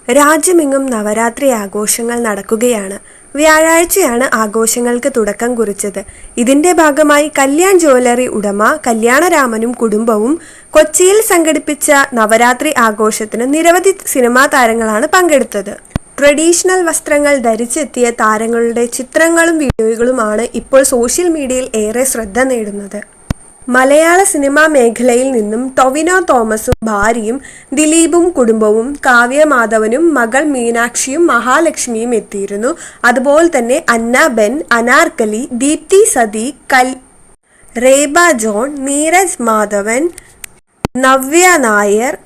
രാജ്യമെങ്ങും നവരാത്രി ആഘോഷങ്ങൾ നടക്കുകയാണ്. വ്യാഴാഴ്ചയാണ് ആഘോഷങ്ങൾക്ക് തുടക്കം കുറിച്ചത്. ഇതിന്റെ ഭാഗമായി കല്യാൺ ജ്വല്ലറി ഉടമ കല്യാണരാമനും കുടുംബവും കൊച്ചിയിൽ സംഘടിപ്പിച്ച നവരാത്രി ആഘോഷത്തിന് നിരവധി സിനിമാ താരങ്ങളാണ് പങ്കെടുത്തത്. ട്രഡീഷണൽ വസ്ത്രങ്ങൾ ധരിച്ചെത്തിയ താരങ്ങളുടെ ചിത്രങ്ങളും വീഡിയോകളുമാണ് ഇപ്പോൾ സോഷ്യൽ മീഡിയയിൽ ഏറെ ശ്രദ്ധ നേടുന്നത്. മലയാള സിനിമാ മേഖലയിൽ നിന്നും ടൊവിനോ തോമസും ഭാര്യയും ദിലീപും കുടുംബവും, കാവ്യ മാധവനും മകൾ മീനാക്ഷിയും മഹാലക്ഷ്മിയും എത്തിയിരുന്നു. അതുപോലെ തന്നെ അന്ന ബെൻ, അനാർക്കലി, ദീപ്തി സദീഖ്, റേബ ജോൺ, നീരജ് മാധവൻ, നവ്യ നായർ,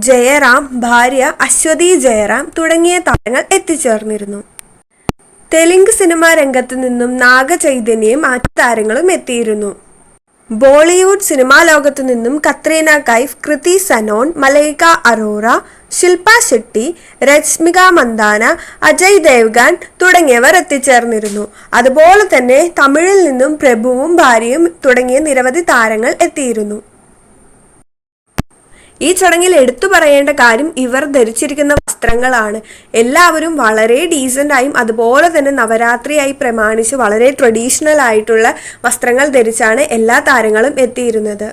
ജയറാം, ഭാര്യ അശ്വതി ജയറാം തുടങ്ങിയ താരങ്ങൾ എത്തിച്ചേർന്നിരുന്നു. തെലുങ്ക് സിനിമാ രംഗത്ത് നിന്നും നാഗചൈതന്യയും മറ്റു താരങ്ങളും എത്തിയിരുന്നു. ബോളിവുഡ് സിനിമാ ലോകത്തു നിന്നും കത്രീന കൈഫ്, കൃതി സനോൺ, മലൈക അറോറ, ശില്പ ഷെട്ടി, രശ്മിക മന്ദാന, അജയ് ദേവ്ഗൻ തുടങ്ങിയവർ എത്തിച്ചേർന്നിരുന്നു. അതുപോലെ തന്നെ തമിഴിൽ നിന്നും പ്രഭുവും ഭാര്യയും തുടങ്ങിയ നിരവധി താരങ്ങൾ എത്തിയിരുന്നു. ഈ ചടങ്ങിൽ എടുത്തു പറയേണ്ട കാര്യം ഇവർ ധരിച്ചിരിക്കുന്ന വസ്ത്രങ്ങളാണ്. എല്ലാവരും വളരെ ഡീസൻ്റായും അതുപോലെ തന്നെ നവരാത്രിയായി പ്രമാണിച്ച് വളരെ ട്രഡീഷണൽ ആയിട്ടുള്ള വസ്ത്രങ്ങൾ ധരിച്ചാണ് എല്ലാ താരങ്ങളും എത്തിയിരുന്നത്.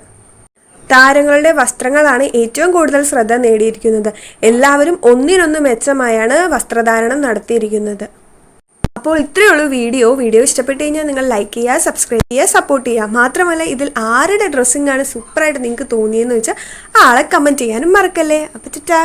താരങ്ങളുടെ വസ്ത്രങ്ങളാണ് ഏറ്റവും കൂടുതൽ ശ്രദ്ധ നേടിയിരിക്കുന്നത്. എല്ലാവരും ഒന്നിനൊന്ന് മെച്ചമായാണ് വസ്ത്രധാരണം നടത്തിയിരിക്കുന്നത്. അപ്പോൾ ഇത്രയേ ഉള്ളൂ വീഡിയോ ഇഷ്ടപ്പെട്ട് കഴിഞ്ഞാൽ നിങ്ങൾ ലൈക്ക് ചെയ്യുക, സബ്സ്ക്രൈബ് ചെയ്യുക, സപ്പോർട്ട് ചെയ്യുക. മാത്രമല്ല ഇതിൽ ആരുടെ ഡ്രസ്സിംഗ് ആണ് സൂപ്പറായിട്ട് നിങ്ങൾക്ക് തോന്നിയെന്ന് വെച്ചാൽ ആളെ കമൻറ്റ് ചെയ്യാനും മറക്കല്ലേ. അപ്പോൾ ടാറ്റാ.